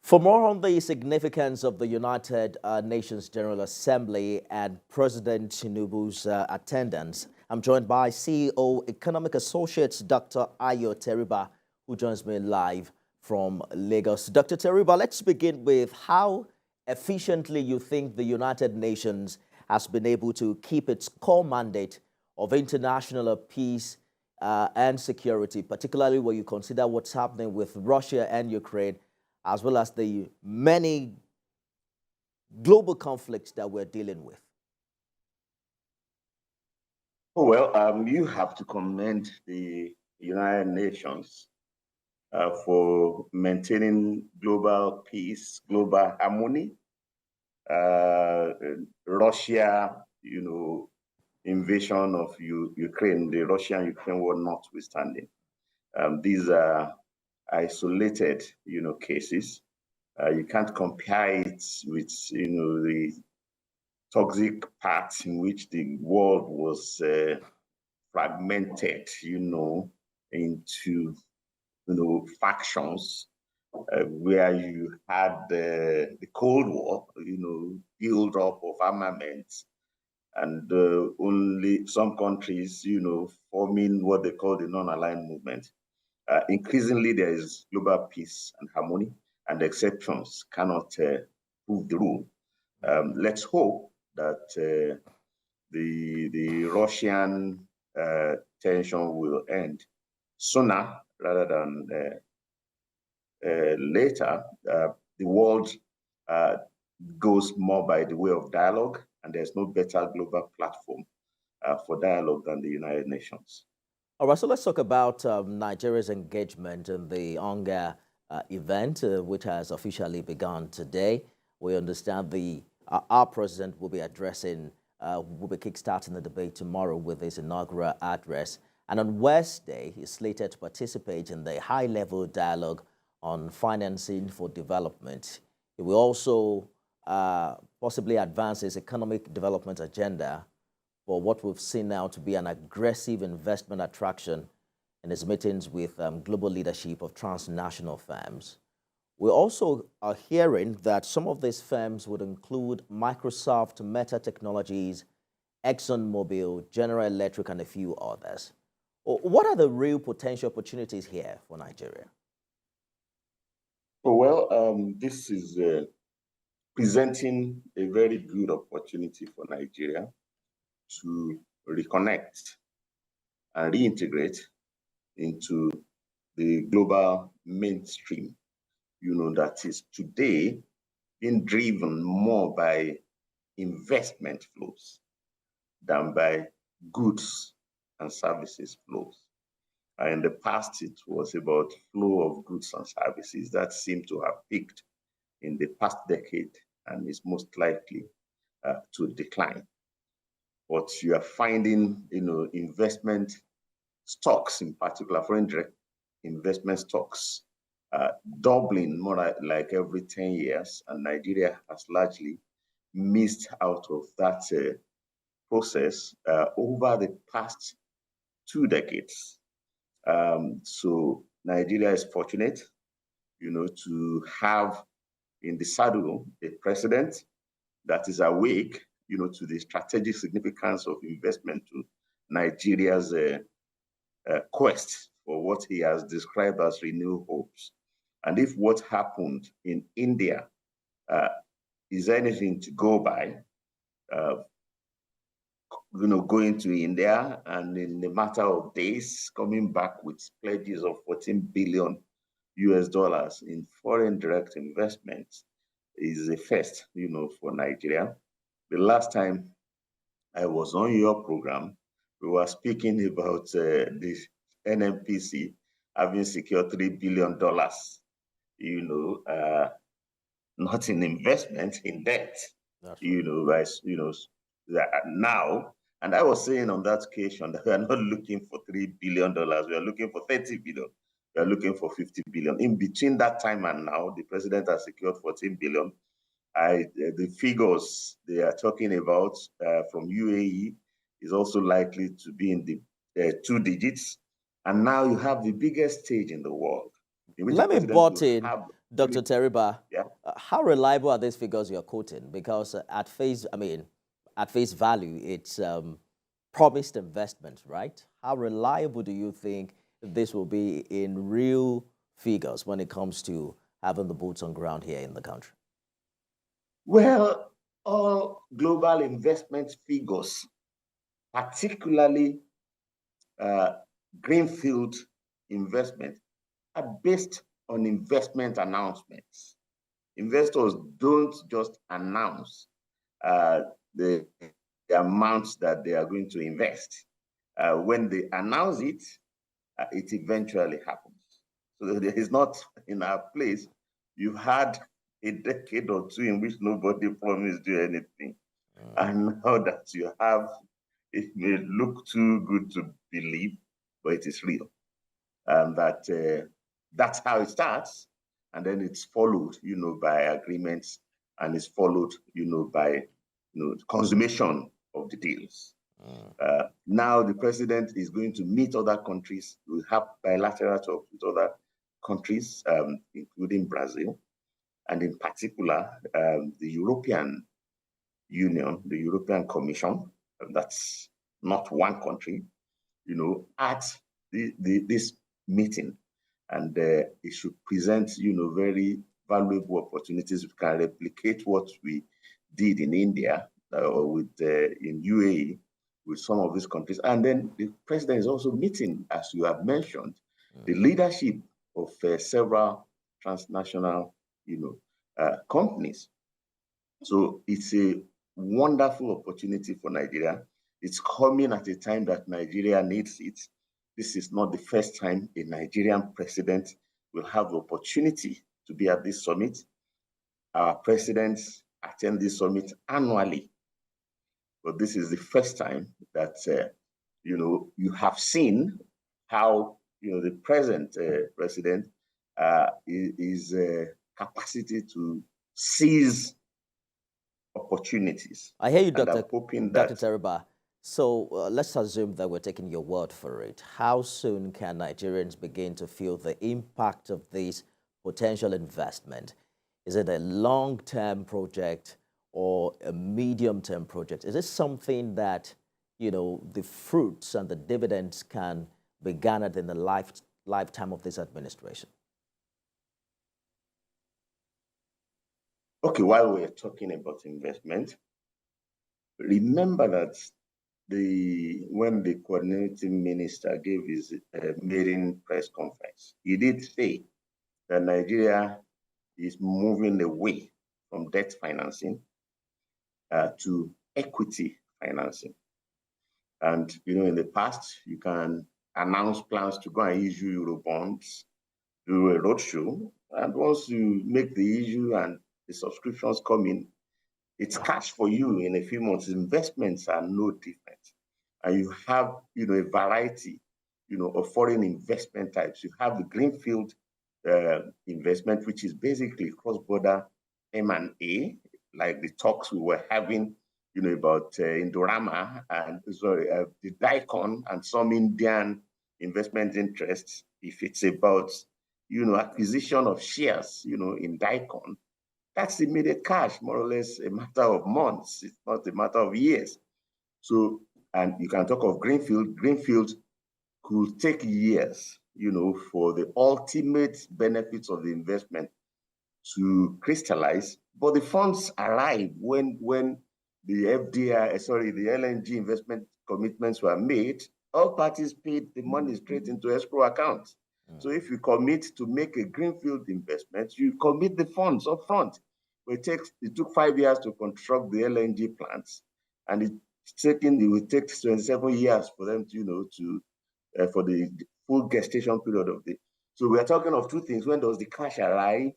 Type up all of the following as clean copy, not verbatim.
For more on the significance of the United Nations General Assembly and President Tinubu's attendance, I'm joined by CEO Economic Associates Dr. Ayo Teriba, who joins me live from Lagos. Dr. Teriba, let's begin with how efficiently you think the United Nations has been able to keep its core mandate of international peace and security, particularly when you consider what's happening with Russia and Ukraine, as well as the many global conflicts that we're dealing with? Well, you have to commend the United Nations for maintaining global peace, global harmony. Russia, invasion of Ukraine, the Russian-Ukraine war notwithstanding. These are isolated, cases. You can't compare it with, the toxic paths in which the world was fragmented, into, factions, where you had the Cold War, build up of armaments, and only some countries, forming what they call the non-aligned movement. Increasingly, there is global peace and harmony, and exceptions cannot prove the rule. Let's hope that the Russian tension will end sooner rather than later. The world goes more by the way of dialogue, and there's no better global platform for dialogue than the United Nations. All right, so let's talk about Nigeria's engagement in the UNGA event, which has officially begun today. We understand our president will be addressing, will be kickstarting the debate tomorrow with his inaugural address. And on Wednesday, he's slated to participate in the high-level dialogue on financing for development. He will also possibly advance his economic development agenda for what we've seen now to be an aggressive investment attraction in his meetings with global leadership of transnational firms. We also are hearing that some of these firms would include Microsoft, Meta Technologies, ExxonMobil, General Electric, and a few others. What are the real potential opportunities here for Nigeria? Well, this is presenting a very good opportunity for Nigeria to reconnect and reintegrate into the global mainstream, that is today being driven more by investment flows than by goods and services flows. In the past, it was about flow of goods and services that seemed to have peaked in the past decade and is most likely to decline. But you are finding, investment stocks, in particular, foreign direct investment stocks, doubling more like every 10 years. And Nigeria has largely missed out of that process over the past 2 decades. So Nigeria is fortunate, to have in the saddle a president that is awake, to the strategic significance of investment to Nigeria's quest for what he has described as renewed hopes. And if what happened in India is anything to go by, going to India and in a matter of days coming back with pledges of 14 billion US dollars in foreign direct investments is a first, for Nigeria. The last time I was on your program, we were speaking about the NNPC having secured $3 billion, not in investment, in debt, now. And I was saying on that occasion that we are not looking for $3 billion, we are looking for 30 billion. We are looking for 50 billion. In between that time and now, the president has secured 14 billion. The figures they are talking about from UAE is also likely to be in the 2 digits. And now you have the biggest stage in the world. Let me butt in. Dr. Teriba, Yeah. how reliable are these figures you're quoting? Because at face value, it's promised investment, right? How reliable do you think this will be in real figures when it comes to having the boots on ground here in the country? Well, all global investment figures, particularly uh, greenfield investment, are based on investment announcements. Investors don't just announce uh, the, the amounts that they are going to invest. When they announce it, it eventually happens. So there is not in our place. You've had a decade or two in which nobody promised you anything. And now that you have, it may look too good to believe, but it is real. And that's how it starts. And then it's followed, by agreements, and it's followed, by consummation of the deals. Now the president is going to meet other countries. We have bilateral talks with other countries, including Brazil, and in particular, the European Union, the European Commission. That's not one country, at this meeting. And it should present, very valuable opportunities. We can replicate what we did in India or with in UAE with some of these countries. And then the president is also meeting, as you have mentioned, the leadership of several transnational, companies. So it's a wonderful opportunity for Nigeria. It's coming at a time that Nigeria needs it. This is not the first time a Nigerian president will have the opportunity to be at this summit. Our presidents attend this summit annually, but this is the first time that you have seen how the present president is capacity to seize opportunities. I hear you, and Dr. I'm hoping Dr. that Teriba. So let's assume that we're taking your word for it. How soon can Nigerians begin to feel the impact of this potential investment? Is it a long-term project or a medium-term project? Is it something that, the fruits and the dividends can be garnered in the lifetime of this administration? Okay, while we're talking about investment, remember that when the coordinating minister gave his maiden press conference, he did say that Nigeria is moving away from debt financing to equity financing. And in the past, you can announce plans to go and issue Euro bonds, do a roadshow, and once you make the issue and the subscriptions come in, it's cash for you in a few months. Investments are no different. And you have, a variety, of foreign investment types. You have the greenfield investment, which is basically cross-border M&A, like the talks we were having, about Indorama and the Daikon and some Indian investment interests. If it's about, acquisition of shares, in Daikon, that's immediate cash, more or less a matter of months. It's not a matter of years. So, and you can talk of greenfield. Greenfield could take years, for the ultimate benefits of the investment to crystallize. But the funds arrive when the the LNG investment commitments were made. All parties paid the money straight into escrow accounts. So if you commit to make a greenfield investment, you commit the funds up front. It took 5 years to construct the LNG plants, and it will take 27 years for them to for the full gestation period of the. So we are talking of two things. When does the cash arrive?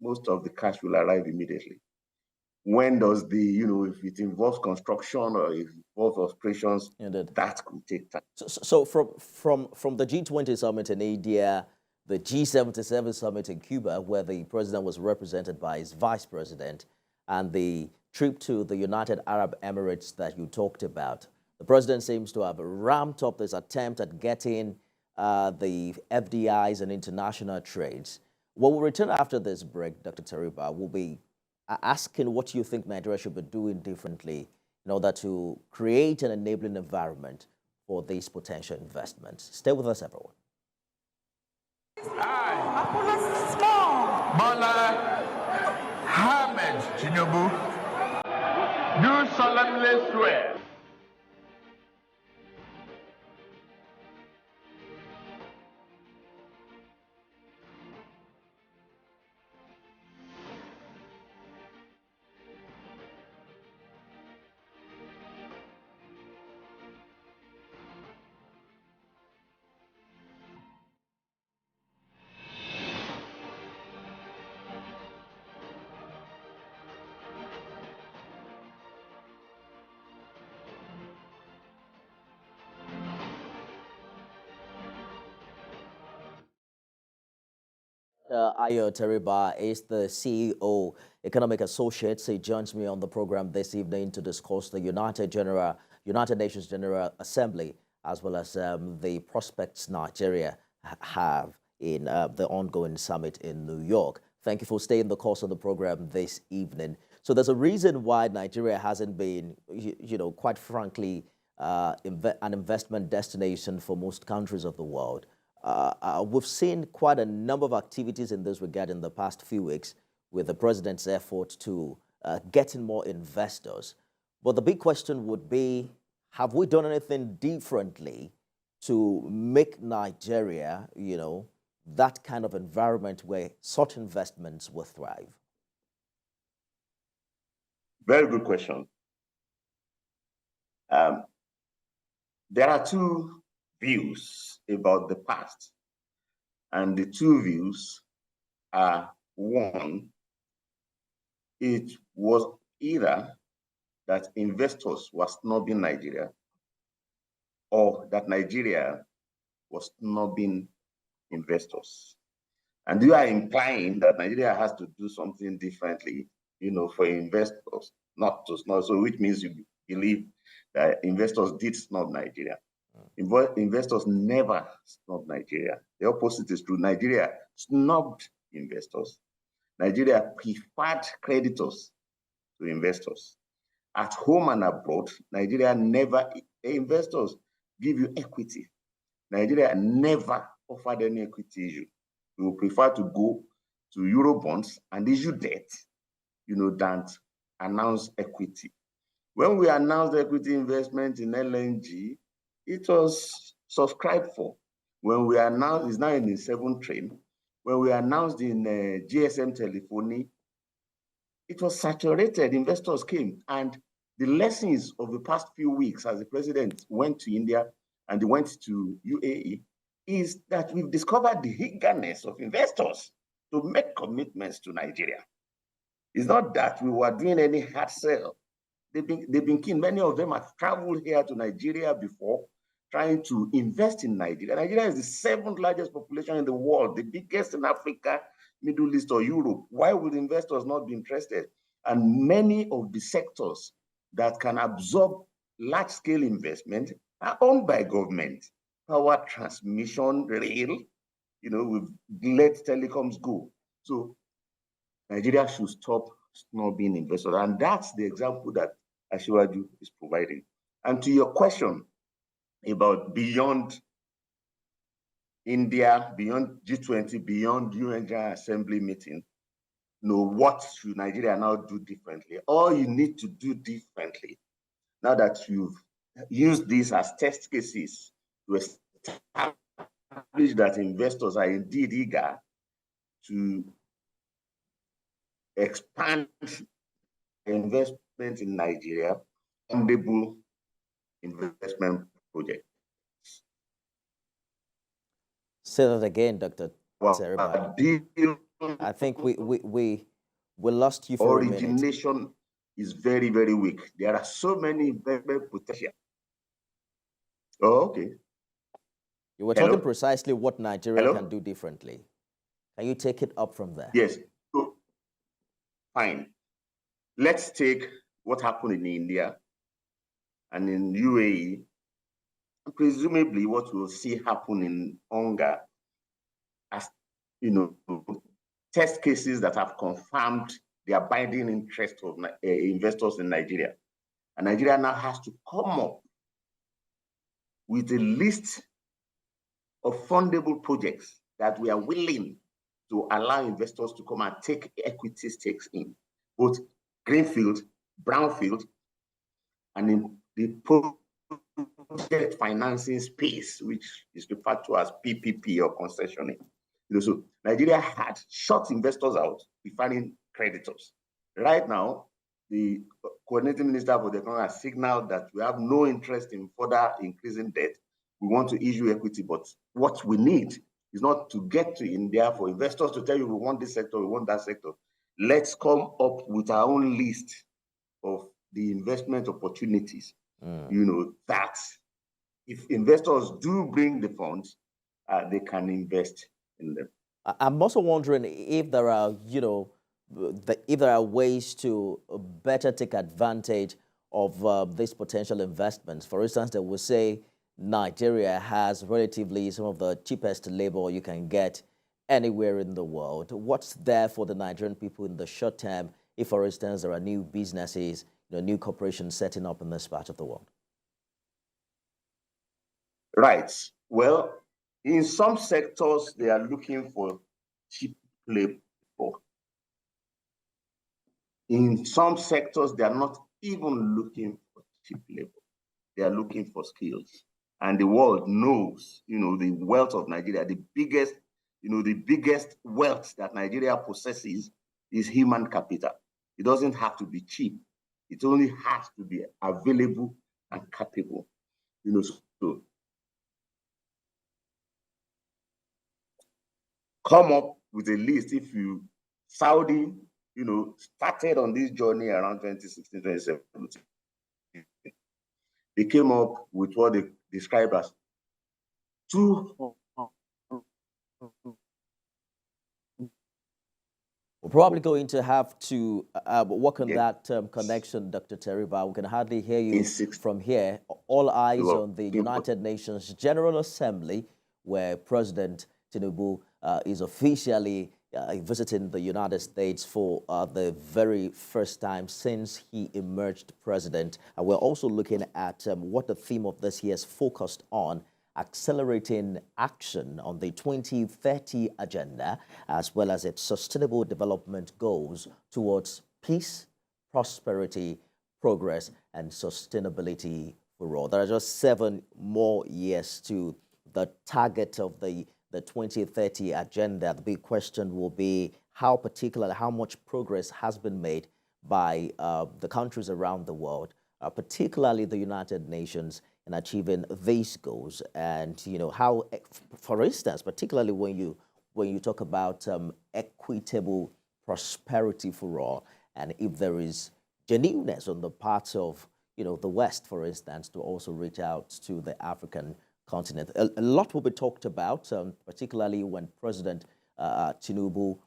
Most of the cash will arrive immediately. When does if it involves construction or if it involves operations, that could take time. So from the G20 summit in India, the G77 summit in Cuba, where the president was represented by his vice president, and the trip to the United Arab Emirates that you talked about, the president seems to have ramped up this attempt at getting the FDIs and international trades. When we return after this break, Dr. Teriba, we'll be asking what you think Nigeria should be doing differently in order to create an enabling environment for these potential investments. Stay with us, everyone. I, Bola Ahmed Tinubu, do solemnly swear Ayo Teriba is the CEO, Economic Associates. He joins me on the program this evening to discuss the United Nations General Assembly, as well as the prospects Nigeria have in the ongoing summit in New York. Thank you for staying the course of the program this evening. So there's a reason why Nigeria hasn't been, quite frankly, an investment destination for most countries of the world. We've seen quite a number of activities in this regard in the past few weeks with the president's effort to getting more investors. But the big question would be, have we done anything differently to make Nigeria, that kind of environment where such investments will thrive? Very good question. There are two views about the past, and the two views are: one, it was either that investors were snubbing Nigeria, or that Nigeria was snubbing investors. And you are implying that Nigeria has to do something differently, for investors not to snub. So which means you believe that investors did snub Nigeria. Investors never snubbed Nigeria. The opposite is true. Nigeria snubbed investors. Nigeria preferred creditors to investors. At home and abroad, Nigeria never, investors give you equity. Nigeria never offered any equity issue. We would prefer to go to Eurobonds and issue debt, than announce equity. When we announced equity investment in LNG, it was subscribed for. When we announced, it's now in the 7th train, when we announced in GSM telephony, it was saturated, investors came. And the lessons of the past few weeks as the president went to India and he went to UAE is that we've discovered the eagerness of investors to make commitments to Nigeria. It's not that we were doing any hard sell. They've been keen. Many of them have traveled here to Nigeria before, trying to invest in Nigeria. Nigeria is the 7th largest population in the world, the biggest in Africa, Middle East, or Europe. Why would investors not be interested? And many of the sectors that can absorb large-scale investment are owned by government. Power transmission, rail, we've let telecoms go. So Nigeria should stop snubbing investors. And that's the example that Asiwaju is providing. And to your question about beyond India, beyond G20, beyond UNGA assembly meeting, what should Nigeria now do differently? All you need to do differently, now that you've used these as test cases to establish that investors are indeed eager to expand investment in Nigeria, fundable investment projects. Say that again, Dr. Teriba. I think we lost you for a minute. Origination is very, very weak. There are so many investment potential. Oh, okay. You were talking precisely what Nigeria can do differently. Can you take it up from there? Yes. So, fine. Let's take what happened in India and in UAE, and presumably what we'll see happen in UNGA, as test cases that have confirmed the abiding interest of investors in Nigeria. And Nigeria now has to come up with a list of fundable projects that we are willing to allow investors to come and take equity stakes in, both greenfield, brownfield, and in the project financing space, which is referred to as PPP or concessioning. So Nigeria had shut investors out, defining creditors. Right now, the coordinating minister for the economy has signaled that we have no interest in further increasing debt. We want to issue equity, but what we need is not to get to India for investors to tell you we want this sector, we want that sector. Let's come up with our own list of the investment opportunities. That if investors do bring the funds, they can invest in them. I'm also wondering if there are, if there are ways to better take advantage of these potential investments. For instance, they will say Nigeria has relatively some of the cheapest labor you can get anywhere in the world. What's there for the Nigerian people in the short term if, for instance, there are new businesses, new corporations setting up in this part of the world? Right. Well, in some sectors, they are looking for cheap labor. In some sectors, they are not even looking for cheap labor. They are looking for skills. And the world knows, the wealth of Nigeria, the biggest wealth that Nigeria possesses is human capital. It doesn't have to be cheap. It only has to be available and capable. So come up with a list. If Saudi, started on this journey around 2016, 2017. They came up with what they describe as We're probably going to have to work on that connection, Dr. Teriba. We can hardly hear you from here. All eyes on the United Nations General Assembly, where President Tinubu is officially visiting the United States for the very first time since he emerged president. And we're also looking at what the theme of this year is focused on: accelerating action on the 2030 agenda, as well as its sustainable development goals towards peace, prosperity, progress, and sustainability for all. There are just 7 more years to the target of the 2030 agenda. The big question will be how much progress has been made by the countries around the world, particularly the United Nations, in achieving these goals. And how, for instance, particularly when you talk about equitable prosperity for all, and if there is genuineness on the part of the West, for instance, to also reach out to the African continent. A lot will be talked about, particularly when President Tinubu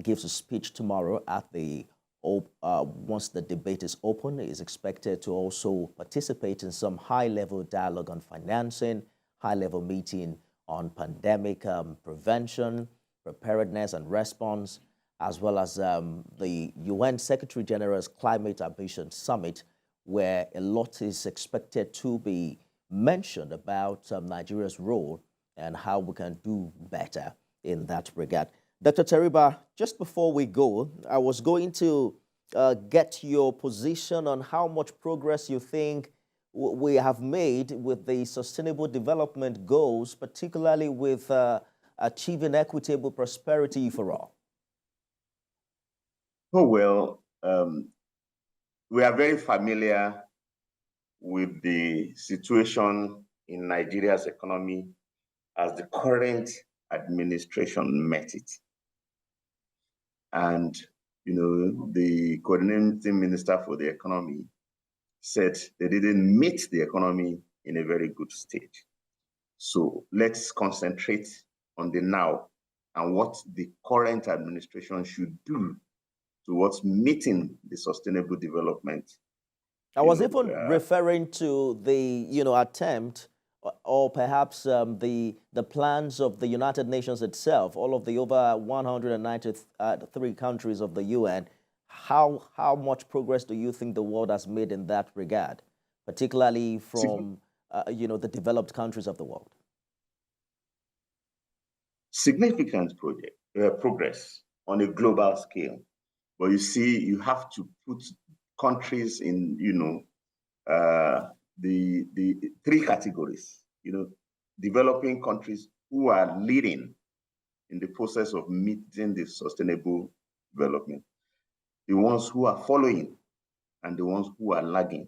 gives a speech tomorrow at the once the debate is open. He is expected to also participate in some high-level dialogue on financing, high-level meeting on pandemic prevention, preparedness and response, as well as the UN Secretary General's Climate Ambition Summit, where a lot is expected to be mentioned about Nigeria's role and how we can do better in that regard. Dr. Teriba, just before we go, I was going to get your position on how much progress you think we have made with the Sustainable Development Goals, particularly with achieving equitable prosperity for all. Oh, well, we are very familiar with the situation in Nigeria's economy as the current administration met it. And, the coordinating minister for the economy said they didn't meet the economy in a very good state. So let's concentrate on the now and what the current administration should do towards meeting the sustainable development. I was even referring to the, attempt or perhaps the plans of the United Nations itself, all of the over 193 countries of the UN, how much progress do you think the world has made in that regard, particularly from the developed countries of the world? Significant progress on a global scale. But you see, you have to put countries in, the three categories. Developing countries who are leading in the process of meeting the sustainable development, the ones who are following, and the ones who are lagging.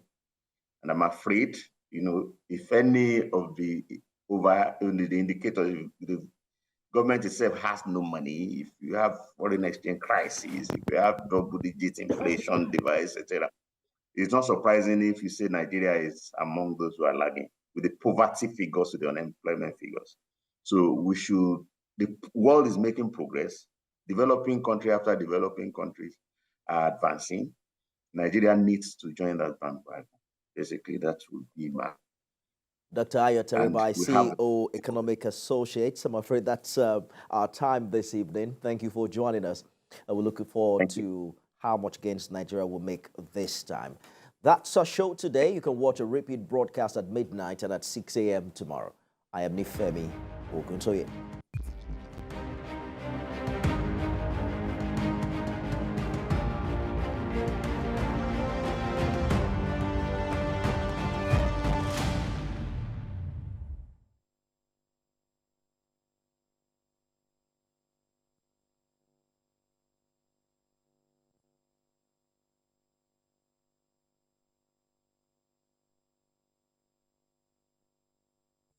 And I'm afraid, if any of the indicators, the government itself has no money, if you have foreign exchange crisis, if you have double-digit inflation device, etc., it's not surprising if you say Nigeria is among those who are lagging with the poverty figures, to the unemployment figures. So the world is making progress. Developing country after developing countries are advancing. Nigeria needs to join that bandwagon. Basically, that would be my... Dr. Ayo Teribai, CEO, Economic Associates. I'm afraid that's our time this evening. Thank you for joining us. We're looking forward to how much gains Nigeria will make this time. That's our show today. You can watch a repeat broadcast at midnight and at 6 a.m. tomorrow. I am Nifemi Oguntoye.